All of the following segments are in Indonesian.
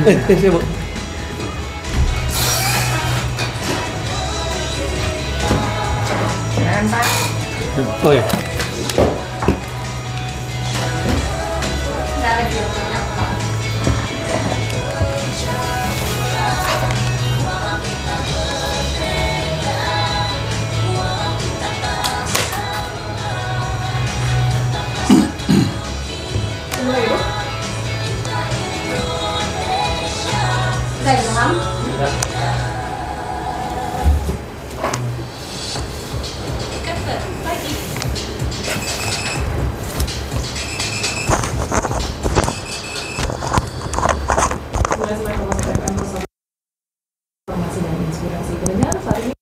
Sibuk. Silakan Pak. Oh ya. Nggak lagi banyak Pak. Tunggu Ibu. Saya Ilham. Informasi dan inspirasi pendengar saat ini.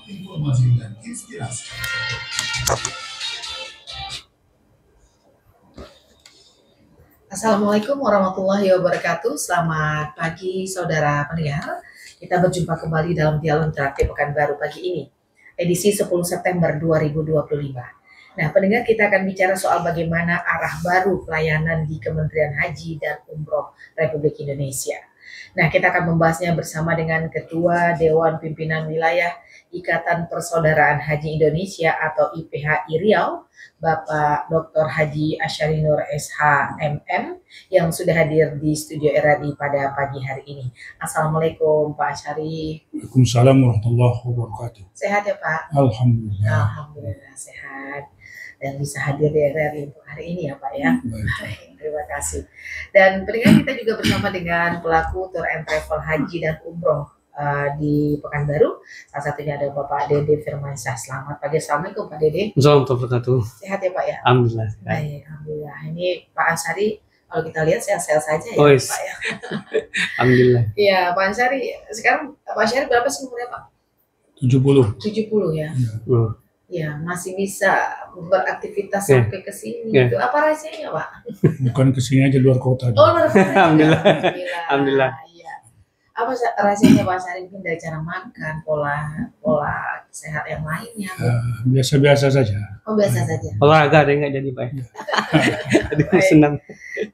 Informasi dan inspirasi. Assalamualaikum warahmatullahi wabarakatuh. Selamat pagi saudara pendengar. Kita berjumpa kembali dalam dialog interaktif Pekanbaru pagi ini, edisi 10 September 2025. Nah, pendengar, kita akan bicara soal bagaimana arah baru pelayanan di Kementerian Haji dan Umroh Republik Indonesia. Nah, kita akan membahasnya bersama dengan Ketua Dewan Pimpinan Wilayah Ikatan Persaudaraan Haji Indonesia atau IPHI Riau, Bapak Dr. Haji Asyari Nur SH MM, yang sudah hadir di studio RRI pada pagi hari ini. Assalamualaikum Pak Asyari. Waalaikumsalam warahmatullahi wabarakatuh. Sehat ya Pak? Alhamdulillah. Alhamdulillah sehat. Dan bisa hadir di RRI untuk hari ini ya Pak ya. Baik. Terima kasih. Dan pendengar, kita juga bersama dengan pelaku tour and travel haji dan umroh di Pekanbaru. Salah satunya ada Bapak Dede Firmansyah. Selamat pagi. Assalamualaikum Pak Dede. Assalamualaikum warahmatullahi wabarakatuh. Sehat ya Pak ya? Alhamdulillah. Baik, alhamdulillah. Ini Pak Ansari, kalau kita lihat sehat-sehat saja ya Oh, yes. Pak ya. Alhamdulillah. Iya Pak Ansari, sekarang Pak Ansari berapa sih umurnya Pak? 70. 70 ya? Oh. Ya, masih bisa beraktivitas Ya. sampai ke sini. Ya. Itu apa rahasianya Pak? Bukan kesini aja, luar kota. Oh, luar biasa. Alhamdulillah. Alhamdulillah. Alhamdulillah. Iya. Apa rahasianya Pak Ansari? Mungkin dari cara makan, pola sehat yang lainnya. Biasa-biasa saja. Oh, biasa saja. Olahraga ada nggak jadi Pak? Aduh, Baik. senang.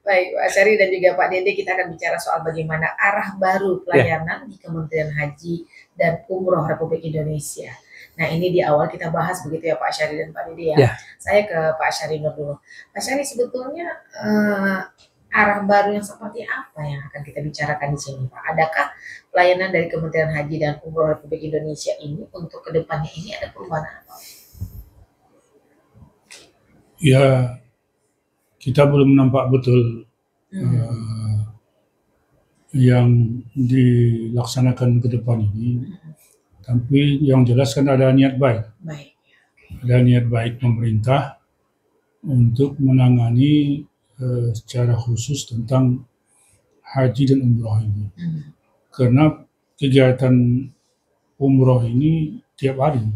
Baik, Pak Asyari dan juga Pak Dede, kita akan bicara soal bagaimana arah baru pelayanan di Kementerian Haji dan Umroh Republik Indonesia. Nah, ini di awal kita bahas begitu ya Pak Asyari dan Pak Dede ya. Ya. Saya ke Pak Asyari dulu. Pak Asyari, sebetulnya arah baru yang seperti apa yang akan kita bicarakan di sini Pak? Adakah pelayanan dari Kementerian Haji dan Umroh Republik Indonesia ini untuk kedepannya ini ada perubahan apa? Ya, kita belum nampak betul yang dilaksanakan ke depan ini. Tapi yang jelas kan ada niat baik. Baik. Ada niat baik pemerintah untuk menangani secara khusus tentang haji dan umroh ini. Karena kegiatan umroh ini tiap hari.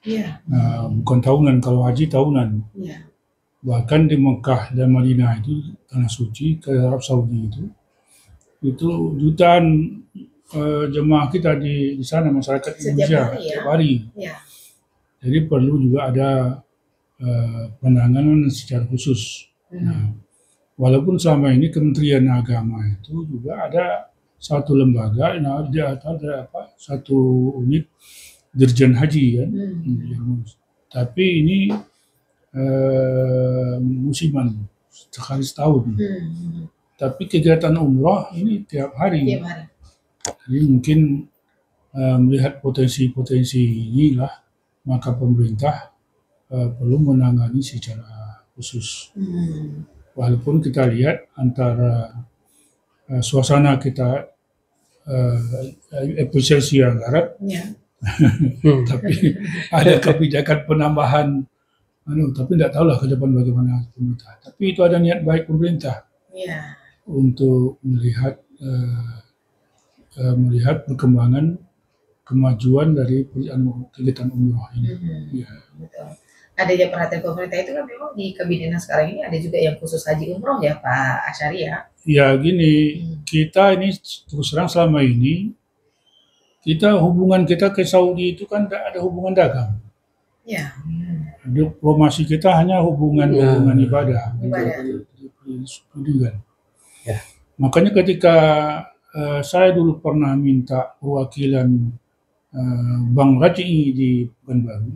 Iya. Bukan tahunan, kalau haji tahunan. Iya. Bahkan di Mekah dan Madinah itu, tanah suci, ke Arab Saudi itu jutaan jemaah kita di sana, masyarakat Setiap Indonesia hari ya? setiap hari. Iya. Jadi perlu juga ada penanganan secara khusus. Nah, walaupun selama ini Kementerian Agama itu juga ada satu lembaga, nah dia ada satu unit Dirjen Haji kan. Tapi ini musiman sekali setahun. Tapi kegiatan umroh ini tiap hari. Tiap hari. Jadi mungkin melihat potensi-potensi inilah, maka pemerintah perlu menangani secara khusus. Walaupun kita lihat antara suasana kita efisiensi anggaran, Ya. tapi ada kebijakan penambahan, tapi tidak tahulah ke depan bagaimana pemerintah. Tapi itu ada niat baik pemerintah Ya. untuk melihat perkembangan kemajuan dari kegiatan umroh ini. Ya. Betul. adanya perhatian pemerintah itu kan memang di kabinet sekarang ini ada juga yang khusus haji umroh ya Pak Asyari ya. Ya gini, kita ini terus terang selama ini hubungan kita ke Saudi itu kan tidak ada hubungan dagang. Ya. Diplomasi kita hanya hubungan ibadah. Pendidikan. Ya. Makanya ketika saya dulu pernah minta perwakilan Bank Raji'i di Pekanbaru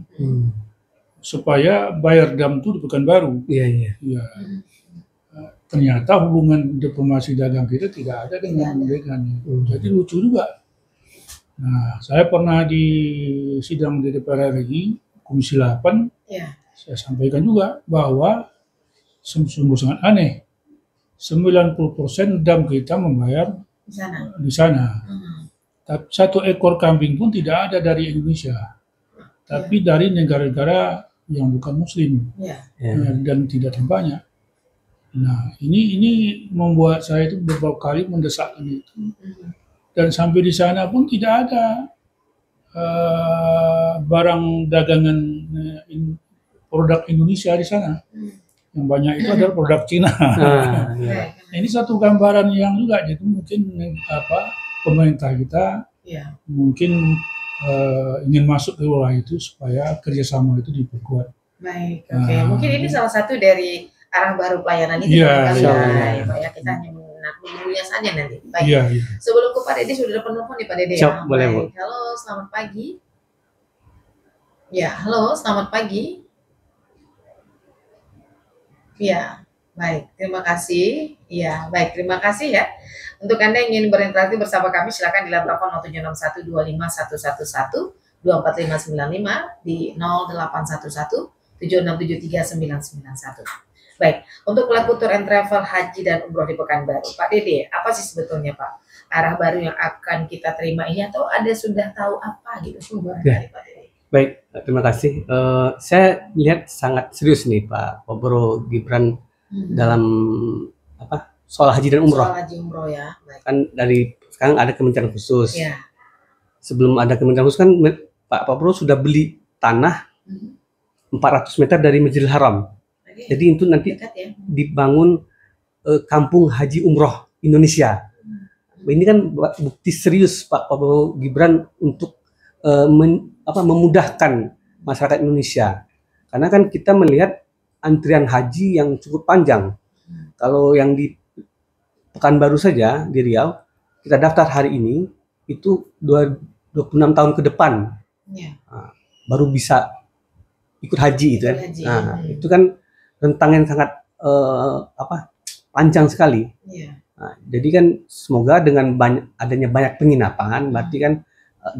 supaya bayar dam itu di Pekanbaru. Iya. Ya. Ternyata hubungan diplomasi dagang kita tidak ada dengan mereka. Jadi lucu juga. Nah, saya pernah di sidang di DPR RI Komisi 8, saya sampaikan juga bahwa sungguh sangat aneh. 90% dam kita membayar di sana. Tapi 1 ekor kambing pun tidak ada dari Indonesia, tapi dari negara-negara yang bukan Muslim dan tidak terbanyak. Nah, ini membuat saya itu beberapa kali mendesakkan itu. Dan sampai di sana pun tidak ada barang dagangan produk Indonesia di sana. Yang banyak itu adalah produk Cina. Ini satu gambaran yang juga, jadi mungkin pemerintah kita mungkin ingin masuk ke wilayah itu supaya kerjasama itu diperkuat. Baik, oke. Mungkin ini salah satu dari arah baru pelayanan itu ya, Pak ya. Kita hanya menunggunya saja nanti. Baik. Sebelum ke Pak Dede sudah ada penelpon nih Pak Dede ya. Boleh, Bu. Halo, selamat pagi. Ya, halo, selamat pagi. Ya, baik. Terima kasih. Ya, baik. Terima kasih ya. Untuk Anda yang ingin berinteraksi bersama kami, silakan di telepon 0761 25111 24595 di 0811 7673 991. Baik, untuk pelaku tour and travel haji dan umroh di Pekanbaru, Pak Dede, apa sih sebetulnya Pak arah baru yang akan kita terima ini, atau ada sudah tahu apa gitu sumber dari Pak Dede? Baik, terima kasih. Saya lihat sangat serius nih Pak Bro Gibran dalam soal haji dan umroh. Soal haji umroh ya. Baik. Kan dari sekarang ada kementerian khusus. Ya. Sebelum ada kementerian khusus kan Pak Bro sudah beli tanah 400 meter dari Masjidil Haram. Jadi itu nanti dibangun kampung haji umroh Indonesia. Ini kan bukti serius Pak Prabowo Gibran untuk memudahkan masyarakat Indonesia. Karena kan kita melihat antrian haji yang cukup panjang. Kalau yang di Pekanbaru saja di Riau, kita daftar hari ini itu 26 tahun ke depan baru bisa ikut haji itu kan. Nah, itu kan rentang yang sangat panjang sekali. Nah, jadi kan semoga dengan adanya banyak penginapan, berarti kan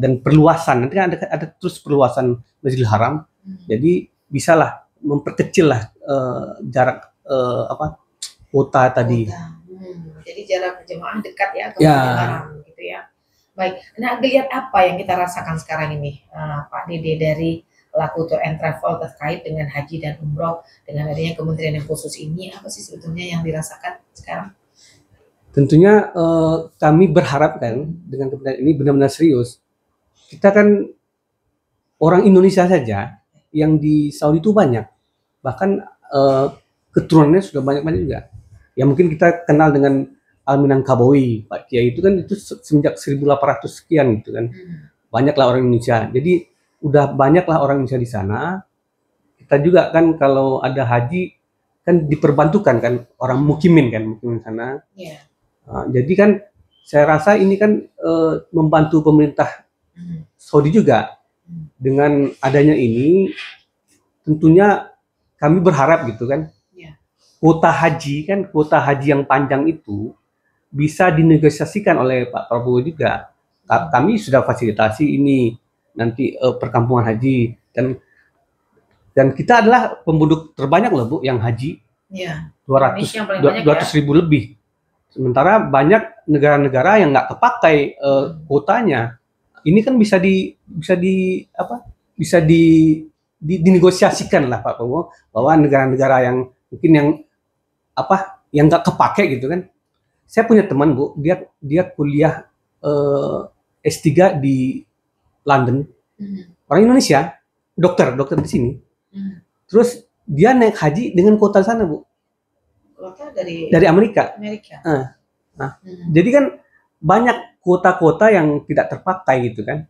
dan perluasan, nanti kan ada terus perluasan Masjidil Haram, jadi bisalah memperkecil lah jarak kota tadi. Jadi jarak jemaah dekat ya ke Masjidil Haram gitu ya. Baik, nah lihat apa yang kita rasakan sekarang ini Pak Dede dari pelaku tour and travel terkait dengan haji dan umroh dengan adanya kementerian yang khusus ini, apa sih sebetulnya yang dirasakan sekarang? Tentunya kami berharap kan dengan kementerian ini benar-benar serius. Kita kan orang Indonesia saja yang di Saudi itu banyak, bahkan keturunannya sudah banyak-banyak juga. Ya mungkin kita kenal dengan Al-Minangkabawi, Pak Kiai itu kan itu semenjak 1800 sekian gitu kan. Banyaklah orang Indonesia. Jadi udah banyaklah orang Indonesia di sana. Kita juga kan kalau ada haji kan diperbantukan kan orang mukimin sana. Jadi kan saya rasa ini kan membantu pemerintah Saudi juga. Dengan adanya ini tentunya kami berharap gitu kan. Kuota haji yang panjang itu bisa dinegosiasikan oleh Pak Prabowo juga. Kami sudah fasilitasi ini nanti perkampungan haji dan kita adalah penduduk terbanyak loh Bu yang haji. 200 ribu lebih. Sementara banyak negara-negara yang nggak kepakai kuotanya. Ini kan bisa dinegosiasikan lah Pak Prabowo bahwa negara-negara yang mungkin yang nggak kepake gitu kan. Saya punya teman Bu, dia kuliah S3 di London, orang Indonesia, dokter di sini. Terus dia naik haji dengan kuota sana, Bu. Kuota dari Amerika. Jadi kan banyak kuota-kuota yang tidak terpakai gitu kan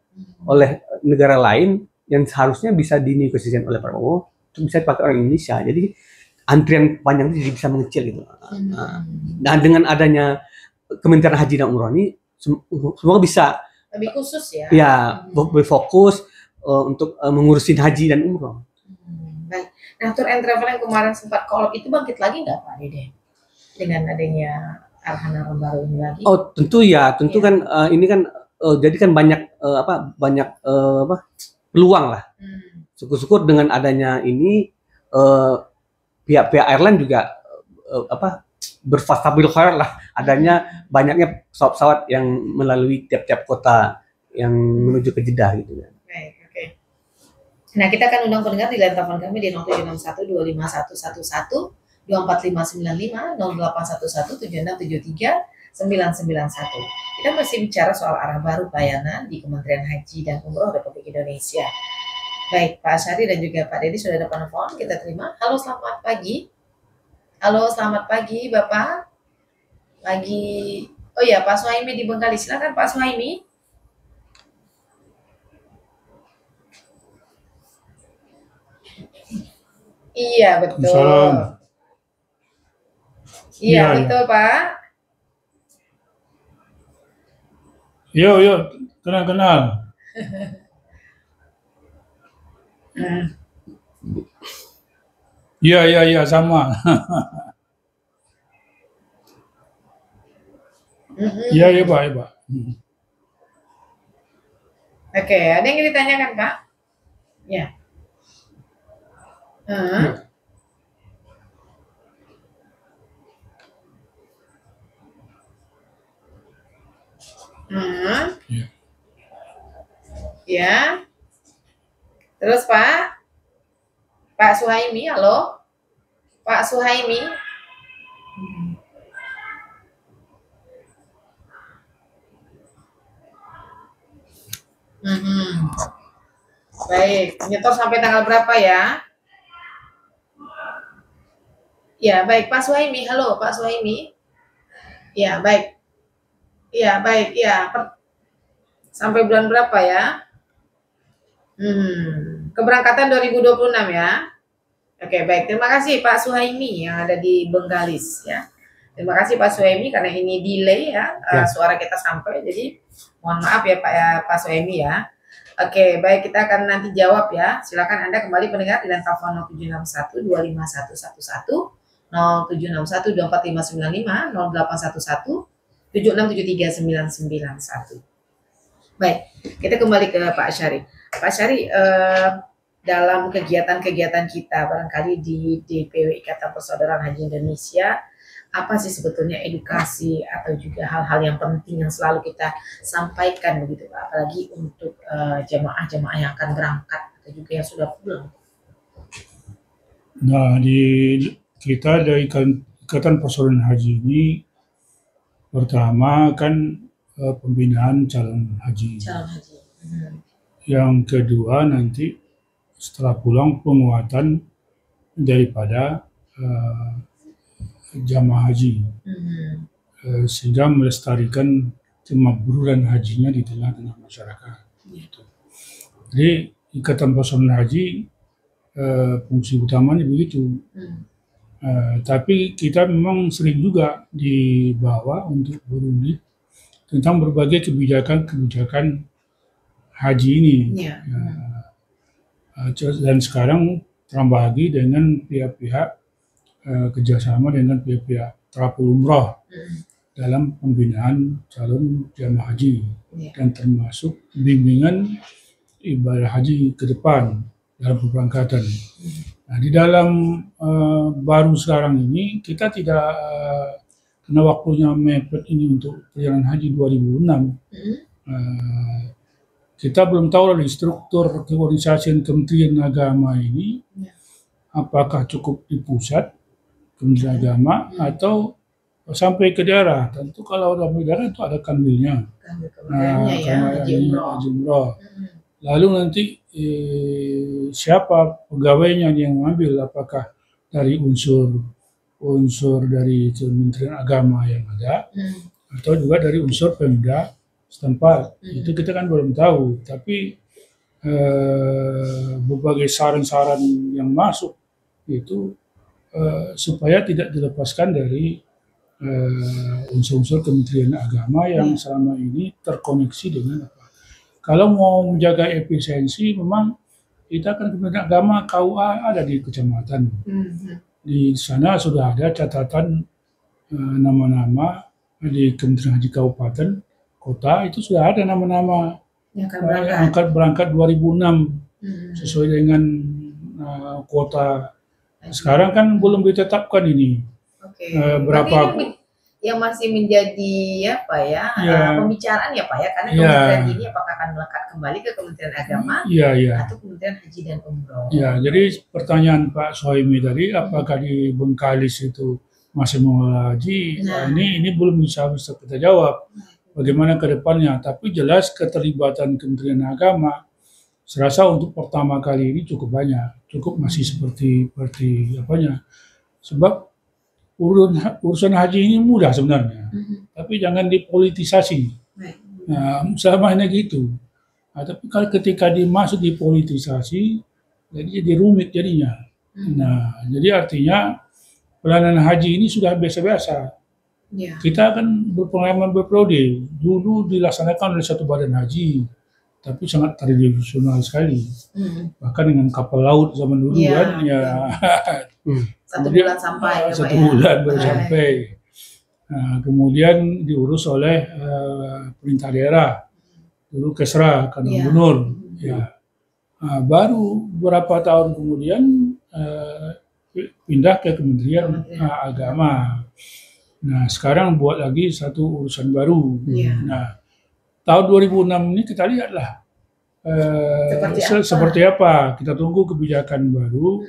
oleh negara lain yang seharusnya bisa dinegosiasikan oleh Prabowo, itu bisa dipakai orang Indonesia. Jadi antrian panjang itu jadi bisa mengecil gitu. Nah, dengan adanya Kementerian Haji dan Umroh ini semoga bisa lebih khusus ya. Ya, lebih fokus untuk mengurusin haji dan umroh. Baik. Nah, tour and travel yang kemarin sempat kolab itu bangkit lagi nggak Pak Dede? Dengan adanya arahan baru ini lagi? Oh, tentu ya, tentu kan ini kan jadi kan banyak peluang lah. Syukur-syukur dengan adanya ini pihak-pihak airline juga berfastabil khair lah, adanya banyaknya pesawat-pesawat yang melalui tiap-tiap kota yang menuju ke Jeddah gitu ya. Baik, oke. Nah, kita akan undang pendengar di line telepon kami di 0761 25111 24595 0811 7673 991. Kita masih bicara soal arah baru pelayanan di Kementerian Haji dan Umroh Republik Indonesia. Baik, Pak Asyari dan juga Pak Dedi sudah ada telepon, kita terima. Halo, selamat pagi. Halo, selamat pagi, Bapak. Pagi. Oh ya, Pak Suhaimi di Bengkali. Silakan Pak Suhaimi. Iya, betul. Salam. Iya, betul, Pak. Yuk, kenal. Iya, sama. Iya, Pak. Oke, ada yang ingin ditanyakan, Pak? Ya. Ya. Terus Pak Suhaimi, halo? Pak Suhaimi? Baik, nyetor sampai tanggal berapa ya? Ya, baik, Pak Suhaimi, halo Pak Suhaimi. Ya, baik. Ya, baik, ya. Sampai bulan berapa ya? Keberangkatan 2026 ya. Oke, baik. Terima kasih Pak Suhaimi yang ada di Bengkalis ya. Terima kasih Pak Suhaimi karena ini delay ya, suara kita sampai. Jadi mohon maaf ya Pak Suhaimi ya. Oke, baik, kita akan nanti jawab ya. Silakan Anda kembali pendengar di telepon 0761 25111 0761 24595 0811 7673 991. Baik, kita kembali ke Pak Asyari. Pak Asyari, dalam kegiatan-kegiatan kita barangkali di DPW Ikatan Persaudaraan Haji Indonesia, apa sih sebetulnya edukasi atau juga hal-hal yang penting yang selalu kita sampaikan begitu Pak, apalagi untuk jemaah-jemaah yang akan berangkat atau juga yang sudah pulang? Nah, kita dari Ikatan Persaudaraan Haji ini pertama kan pembinaan calon haji. Yang kedua nanti setelah pulang penguatan daripada jamaah haji, sehingga melestarikan kemabruran hajinya di tengah-tengah masyarakat. Jadi Ikatan Persaudaraan Haji fungsi utamanya begitu. Tapi kita memang sering juga dibawa untuk berunding tentang berbagai kebijakan haji ini. Dan sekarang tambah lagi dengan pihak-pihak kerjasama dengan pihak-pihak terapul umroh dalam pembinaan calon jamaah haji dan termasuk bimbingan ibadah haji ke depan dalam keberangkatan. Nah, di dalam baru sekarang ini kita tidak karena waktunya mepet ini untuk perjalanan haji 2006, kita belum tahu dari struktur keorganisasian Kementerian Agama ini, apakah cukup di pusat Kementerian Agama atau sampai ke daerah. Tentu kalau sampai daerah itu ada kanwilnya, Haji Umroh. Lalu nanti siapa pegawainya yang mengambil, apakah dari unsur dari Kementerian Agama yang ada atau juga dari unsur Pemda setempat. Itu kita kan belum tahu, tapi berbagai saran-saran yang masuk itu supaya tidak dilepaskan dari unsur-unsur Kementerian Agama yang selama ini terkoneksi dengan apa. Kalau mau menjaga efisiensi, memang kita kan Kementerian Agama KUA ada di kecamatan. Di sana sudah ada catatan nama-nama di Kementerian Haji Kabupaten, kota itu sudah ada nama-nama yang akan angkat berangkat 2006 sesuai dengan kuota. Sekarang kan belum ditetapkan ini. Oke. Berapa Tapi ini yang masih menjadi apa ya, pembicaraan ya Pak ya, karena Ya. kementerian ini apakah akan melekat kembali ke Kementerian Agama atau Kementerian Haji dan Umroh. Ya, jadi pertanyaan Pak Sohimi tadi, apakah di Bengkalis itu masih mengelola haji? Nah. Ini belum bisa kita jawab. Bagaimana ke depannya? Tapi jelas keterlibatan Kementerian Agama, serasa untuk pertama kali ini cukup banyak, cukup masih seperti apanya. Sebab urusan haji ini mudah sebenarnya, tapi jangan dipolitisasi. Nah, selama ini gitu. Nah, tapi kalau ketika dimasuk dipolitisasi, jadi rumit jadinya. Nah, jadi artinya pelayanan haji ini sudah biasa-biasa. Ya. Kita kan berpengalaman berprode. Dulu dilaksanakan oleh satu badan haji, tapi sangat tradisional sekali. Bahkan dengan kapal laut zaman dulu kan, Satu bulan sampai. Satu bulan baru sampai. Nah, kemudian diurus oleh perintah daerah. Dulu Kesra, Kadang Gubernur. Ya. Nah, baru beberapa tahun kemudian pindah ke Kementerian Agama. Nah, sekarang buat lagi satu urusan baru. Nah, tahun 2006 ini kita lihatlah seperti apa. Kita tunggu kebijakan baru.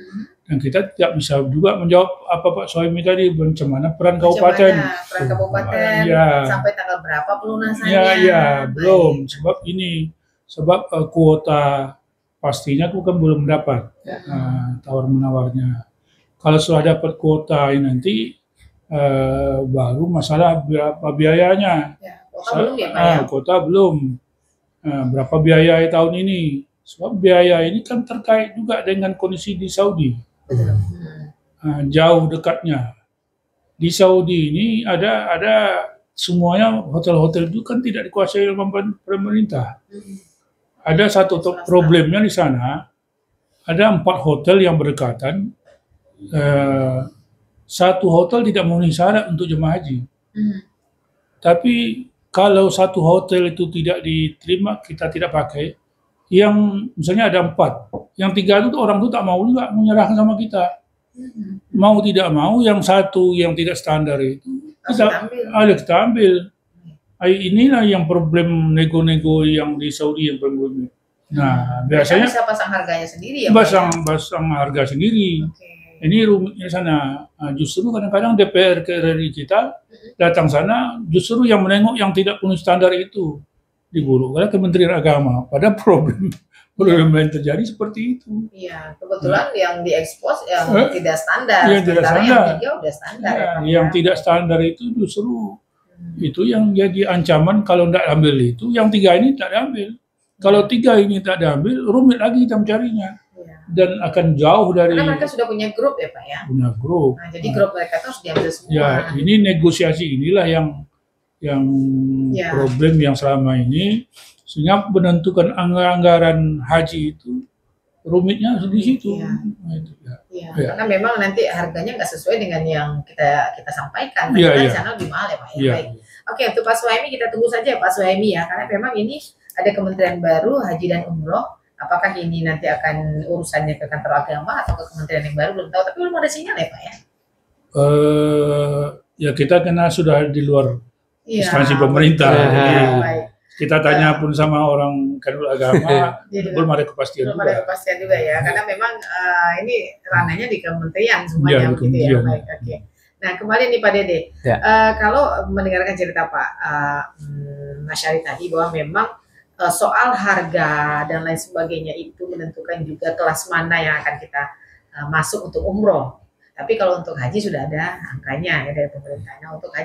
Dan kita tidak bisa juga menjawab apa Pak Sohimi tadi, bagaimana peran kabupaten. Peran kabupaten sampai tanggal berapa pelunasannya? Belum. Sebab kuota pastinya aku kan belum dapat tawar menawarnya. Kalau sudah dapat kuota ini nanti baru masalah berapa biayanya. Kuota belum ya Pak ya? Kuota belum. Berapa biaya tahun ini? Sebab biaya ini kan terkait juga dengan kondisi di Saudi. Jauh dekatnya. Di Saudi ini ada semuanya hotel-hotel itu kan tidak dikuasai oleh pemerintah. Ada satu problemnya di sana, ada 4 hotel yang berdekatan. Satu hotel tidak memenuhi syarat untuk jemaah haji. Tapi kalau satu hotel itu tidak diterima, kita tidak pakai. Yang misalnya ada 4, yang 3 itu orang itu tak mau juga menyerahkan sama kita. Mau tidak mau, yang satu yang tidak standar itu kita ambil. Inilah yang problem nego-nego yang di Saudi yang problem. Nah, biasanya bisa pasang harganya sendiri ya? Pasang harga sendiri. Ini rumitnya sana. Justru kadang-kadang DPR RI kita datang sana, justru yang menengok yang tidak punya standar itu digulung oleh Kementerian Agama. Pada problem yang terjadi seperti itu. Iya, kebetulan yang diekspos yang tidak standar. Yang tidak standar. Yang 3 udah standar. Yang tidak standar itu justru itu yang jadi ancaman kalau tidak ambil itu, yang 3 ini tak diambil. Kalau 3 ini tak diambil, rumit lagi kita mencarinya. Dan akan jauh dari. Karena mereka sudah punya grup ya Pak ya? Punya grup. Nah, jadi grup mereka itu harus diambil semua. Ya, ini negosiasi inilah yang problem yang selama ini, sehingga menentukan anggaran haji itu rumitnya di situ. Karena memang nanti harganya nggak sesuai dengan yang kita sampaikan. Di sana lebih mahal ya Pak ya. Baik. Oke, untuk Pak Sohimi kita tunggu saja Pak Sohimi ya, karena memang ini ada kementerian baru Haji dan Umroh. Apakah ini nanti akan urusannya ke kantor agama atau ke kementerian yang baru belum tahu, tapi belum ada sinyal ya Pak ya? Ya kita kena sudah di luar instansi pemerintah. Kita tanya pun sama orang kantor agama, belum ada kepastian. Belum ada kepastian juga ya, karena memang ini ranahnya di kementerian semuanya begitu ya. Baik, oke. Nah kembali nih Pak Dede, kalau mendengarkan cerita Pak Masyari tadi bahwa memang soal harga dan lain sebagainya itu menentukan juga kelas mana yang akan kita masuk untuk umroh. Tapi kalau untuk haji sudah ada angkanya ya dari pemerintahnya. Untuk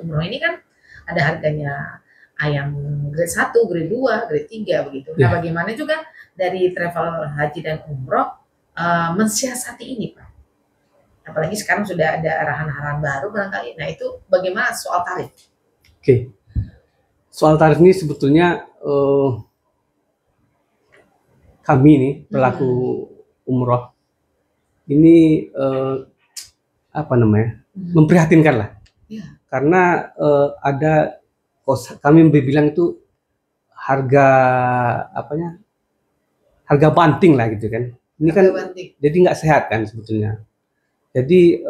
umroh ini kan ada harganya yang grade 1, grade 2, grade 3 begitu. Nah, bagaimana juga dari travel haji dan umroh mensiasati ini, Pak? Apalagi sekarang sudah ada arahan-arahan baru barangkali. Nah, itu bagaimana soal tarif? Oke. Soal tarif ini sebetulnya kami nih pelaku umroh ini memprihatinkan lah. Ya. Karena ada kami bilang itu harga harga banting lah gitu kan. Ini kan jadi nggak sehat kan sebetulnya. Jadi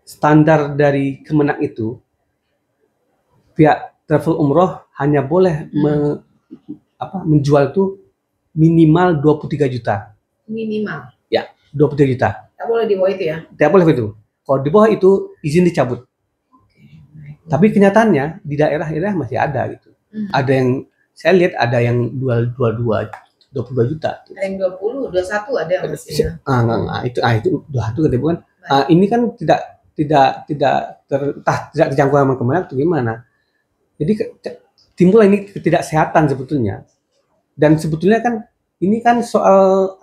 standar dari Kemenak itu pihak travel umroh hanya boleh menjual itu minimal 23 juta. Minimal? Ya, 23 juta. Tak boleh di bawah itu ya? Tidak boleh itu. Kalau di bawah itu izin dicabut. Tapi kenyataannya di daerah-daerah masih ada gitu. Ada yang saya lihat ada yang 22 juta. Ada yang 20, 21 ada yang masih. Itu 21 kan bukan. Ini kan tidak terjangkau sama Kemenak atau gimana. Jadi timbul ini ketidaksehatan sebetulnya. Dan sebetulnya kan ini kan soal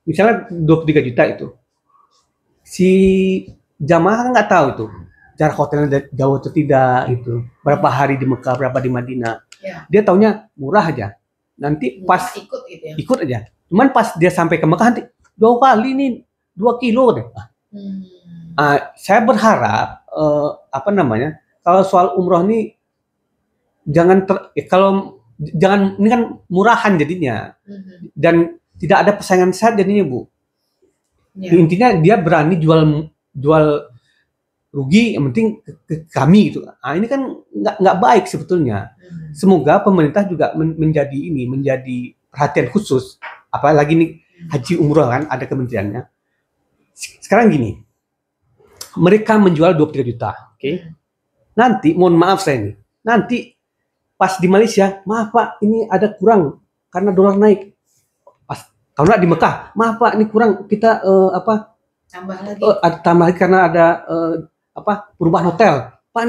misalnya 23 juta itu. Si jamaah kan nggak tahu itu jarak hotelnya jauh atau tidak itu. Berapa hari di Mekah, berapa di Madinah. Ya. Dia taunya murah aja. Nanti pas ikut gitu ya. Ikut aja. Cuman pas dia sampai ke Mekah nanti jauh kali ini 2 kilo deh. Saya berharap kalau soal umroh ini jangan ini kan murahan jadinya. Dan tidak ada persaingan sehat jadinya, Bu. Ya. Intinya dia berani jual rugi, yang penting ke kami gitu. Ini kan nggak baik sebetulnya. Semoga pemerintah juga menjadi perhatian khusus. Apalagi nih haji umroh kan ada kementeriannya. Sekarang gini, mereka menjual 23 juta, oke? Nanti mohon maaf saya nih, nanti pas di Malaysia, maaf Pak, ini ada kurang karena dolar naik. Kalau nggak di Mekah, maaf Pak, ini kurang kita tambah lagi. Tambah lagi karena ada perubahan hotel. Pak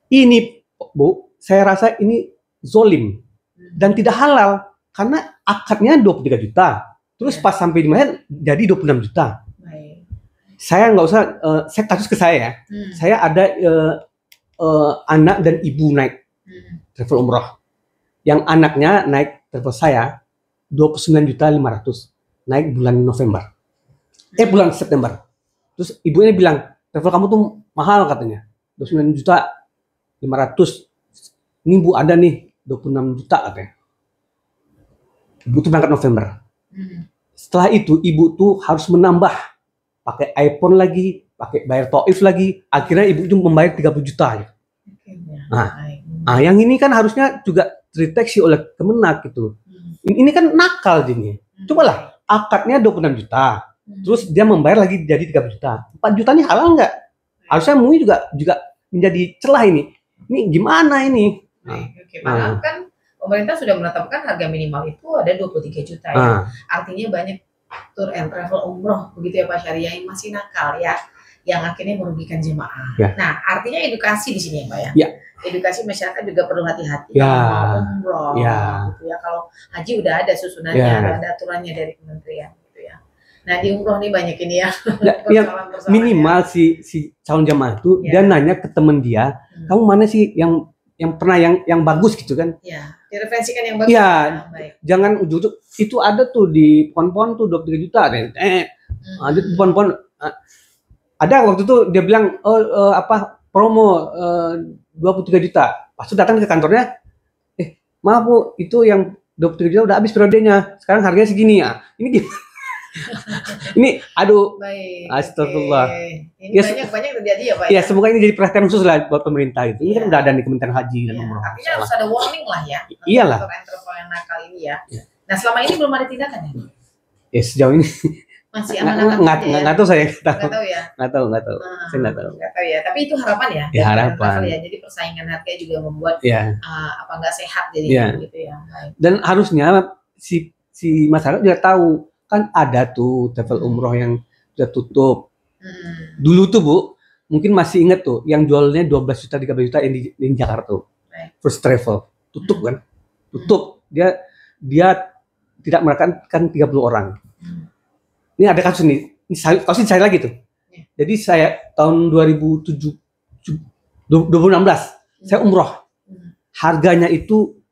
ini Bu, saya rasa ini zolim dan tidak halal karena akadnya 23 juta. Terus pas sampai di Malaysia jadi 26 juta. Saya nggak usah, saya kasus ke saya ya. Saya ada anak dan ibu naik travel umroh. Yang anaknya naik travel saya 29.500.000 naik bulan November. Bulan September. Terus ibunya bilang, travel kamu tuh mahal katanya. 29.500.000. Ini Bu ada nih 26 juta katanya. Ibu tuh berangkat November. Setelah itu ibu tuh harus menambah pakai iPhone lagi, pakai bayar Taif lagi. Akhirnya ibu tuh membayar 30 juta. Nah, yang ini kan harusnya juga terdeteksi oleh Kemenak gitu. Ini kan nakal jadinya. Cobalah, akadnya 26 juta. Terus dia membayar lagi jadi 30 juta. 4 juta ini halal nggak? Harusnya MUI juga menjadi celah ini. Ini gimana ini? Padahal kan pemerintah sudah menetapkan harga minimal itu ada 23 juta ya. Artinya banyak tour and travel umroh begitu ya Pak Syariah yang masih nakal ya, yang akhirnya merugikan jemaah. Nah, artinya edukasi di sini ya Pak ya. Edukasi masyarakat juga perlu hati-hati kalau umroh gitu ya. Kalau haji udah ada susunannya, ada aturannya dari kementerian gitu ya. Nah, di umroh nih banyak ini ya. Minimal si calon jamaah itu dia nanya ke teman dia, kamu mana sih yang pernah yang bagus gitu kan? Direferensikan yang bagus. Jangan ujug-ujug itu ada tuh di pon-pon tuh 23 juta deh. Ada di pon-pon. Ada waktu itu dia bilang promo 23 juta. Pas itu datang ke kantornya, maaf Bu, itu yang 23 juta udah habis periodenya. Sekarang harganya segini ya. Ini gimana? Ini aduh. Astagfirullah. Ini banyak terjadi ya Pak. Ya, semoga ini jadi perhatian khusus lah buat pemerintah itu. Ini kan udah ada di Kementerian Haji dan Umroh. Artinya harus ada warning lah ya. Iyalah. Untuk travel yang nakal ini ya. Nah, selama ini belum ada tindakan ya? Sejauh ini Masih aman-aman aja ya? Nggak tahu saya, Nggak tahu ya? nggak tahu, saya nggak tahu. Nggak tahu ya, tapi itu harapan ya? Ya, dari harapan. travel ya, jadi persaingan harga juga membuat Ya. apa nggak sehat jadi Ya. gitu ya. Baik. Dan harusnya si masyarakat juga tahu, kan ada tuh travel umroh yang sudah tutup. Dulu tuh Bu, mungkin masih ingat tuh, yang jualnya 12 juta, 13 juta yang di Jakarta tuh. Baik. First Travel, tutup kan? Tutup. Dia tidak merekatkan 30 orang. Ini ada kasus nih, kasus saya lagi tuh. Jadi saya tahun 2016 saya umroh. Harganya itu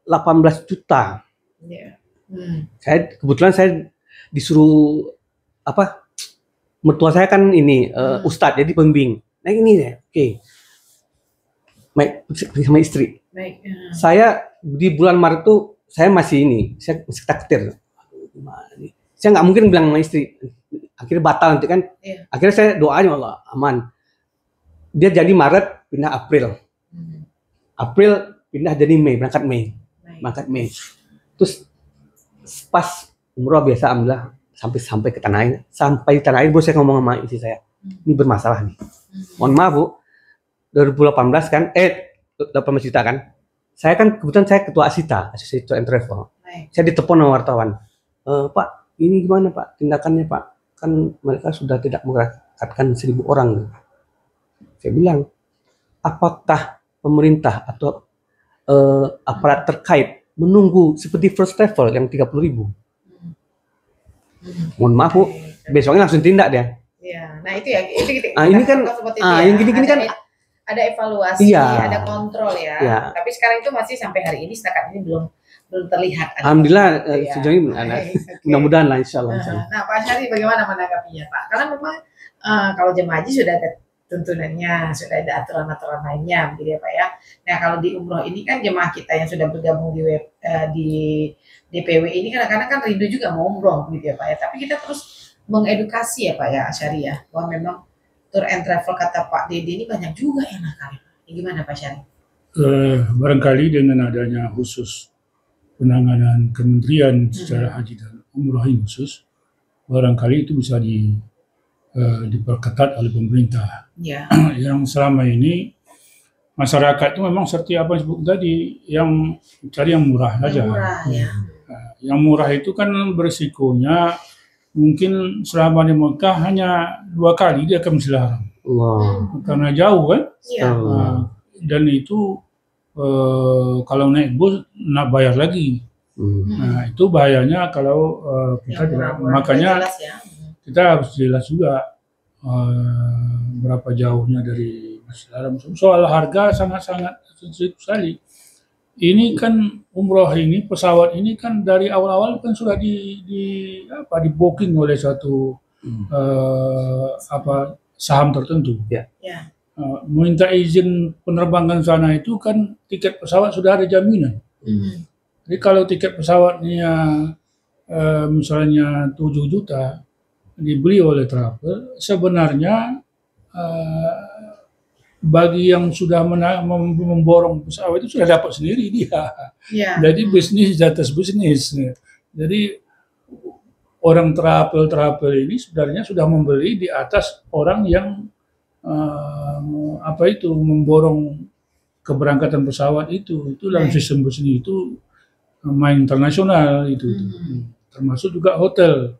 18 juta. Kebetulan saya disuruh mertua saya kan ini ustadz, jadi pembimbing. Nah ini deh, oke. Sama istri. Baik. Saya di bulan Maret tuh saya masih takdir. Saya nggak mungkin bilang sama istri. Akhirnya batal nanti kan. Iya. Akhirnya saya doanya Allah aman. Dia jadi Maret, pindah April. April pindah jadi Mei, berangkat Mei. Terus pas umroh biasa alhamdulillah sampai ke tanah air. Sampai di tanah air baru saya ngomong sama istri saya. Ini bermasalah nih. Mohon maaf Bu. 2018 kan 18 juta kan. Saya kan kebetulan saya ketua ASITA, Association Tour and Travel. Saya ditelepon sama wartawan. Pak, ini gimana Pak tindakannya Pak? Kan mereka sudah tidak merekatkan 1.000 orang. Saya bilang, apakah pemerintah atau aparat terkait menunggu seperti First Travel yang 30.000? Mohon maaf Bu, besoknya langsung tindak dia. Iya, nah itu ya, ini kan, yang gini-gini kan ada evaluasi, iya, ada kontrol ya. Iya. Tapi sekarang itu masih sampai hari ini setakat ini belum terlihat. Alhamdulillah ya. sejauh ini mudah-mudahan lah insya Allah. Nah Pak Syari bagaimana menanggapinya Pak? Karena memang kalau jemaah haji sudah ada tuntunannya, sudah ada aturan-aturan lainnya, begitu ya Pak ya. Nah kalau di umroh ini kan jemaah kita yang sudah bergabung di DPW ini kadang-kadang kan rindu juga mau umroh, begitu ya Pak ya. Tapi kita terus mengedukasi ya Pak ya Syari ya, bahwa memang tour and travel kata Pak Dede ini banyak juga yang nakal. Gimana Pak Syari? Barangkali dengan adanya khusus penanganan kementerian secara haji dan umroh ini khusus, barangkali itu bisa diperketat oleh pemerintah. Ya. Yang selama ini masyarakat itu memang seperti apa yang disebut tadi, yang cari yang murah saja. Yang murah itu kan berisikonya mungkin selama di Mekah hanya 2 kali dia akan dilarang. Karena jauh kan. Dan itu kalau naik bus nak bayar lagi. Nah itu bahayanya kalau kita tidak. Makanya kita harus jelas juga berapa jauhnya dari Masjidil Haram. Soal harga sangat-sangat sensitif sekali. Ini kan umroh ini, pesawat ini kan dari awal-awal kan sudah di booking oleh satu saham tertentu. Minta izin penerbangan sana itu kan tiket pesawat sudah ada jaminan. Jadi kalau tiket pesawatnya misalnya 7 juta dibeli oleh travel, sebenarnya bagi yang sudah memborong pesawat itu sudah dapat sendiri dia. Jadi bisnis di atas bisnis. Jadi orang travel ini sebenarnya sudah membeli di atas orang yang memborong keberangkatan pesawat itu dalam sistem bisnis itu main internasional itu. Termasuk juga hotel.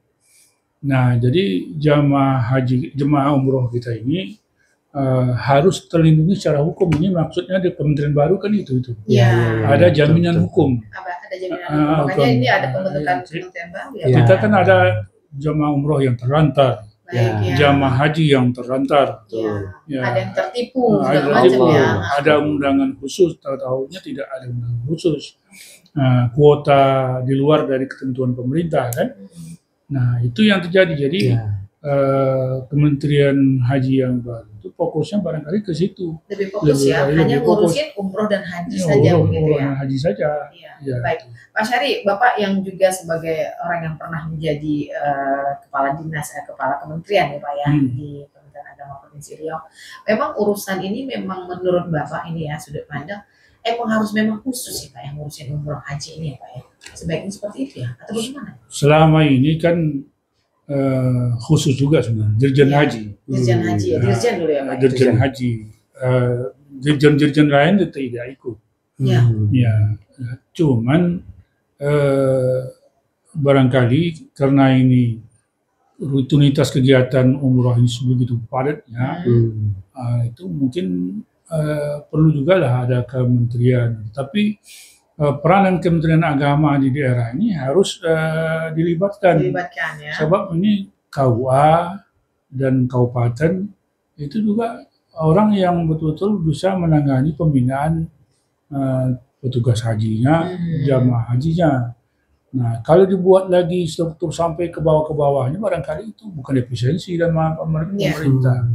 Nah, jadi jemaah umroh kita ini harus terlindungi secara hukum. Ini maksudnya di Kementerian baru kan itu. Ada jaminan hukum. Ada jaminan hukum. Makanya ini ada pembentukan Kementerian baru ya. Kita kan ada jemaah umroh yang terlantar, jemaah haji yang terlantar. Ada yang tertipu segala macam ya. Ada undangan khusus, tahu-tahunya tidak ada undangan khusus. Kuota di luar dari ketentuan pemerintah kan. Nah itu yang terjadi. Jadi Kementerian Haji yang baru itu fokusnya barangkali ke situ. Lebih fokus hanya ngurusin umroh dan haji saja begitu ya. Haji saja. Baik, Pak Syari, Bapak yang juga sebagai orang yang pernah menjadi kepala dinas, kepala kementerian ya Pak ya di Kementerian Agama Provinsi Riau. Memang urusan ini memang menurut Bapak ini ya sudut pandang emang harus memang khusus ya Pak yang ngurusin umroh haji ini ya Pak ya? Sebaiknya seperti itu ya? Atau bagaimana? Selama ini kan khusus juga sebenarnya, Dirjen Iya. Haji. Dirjen haji ya, dirjen dulu ya Pak. Dirjen Haji. Dirjen-dirjen lain tidak ikut. Ya. Ya, cuman barangkali karena ini rutinitas kegiatan umroh ini begitu padatnya, itu mungkin perlu juga lah ada kementerian. Tapi peranan Kementerian Agama di daerah ini harus dilibatkan. Ya. Sebab ini KUA dan kabupaten itu juga orang yang betul-betul bisa menangani pembinaan petugas hajinya, jamaah hajinya. Nah, kalau dibuat lagi struktur sampai ke bawah-bawahnya, barangkali itu bukan efisiensi dan pemerintah.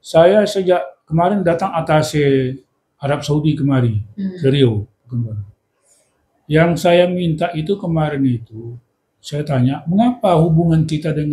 Saya sejak kemarin datang atase Arab Saudi kemari, ke Rio. Yang saya minta itu kemarin itu, saya tanya, mengapa hubungan kita dengan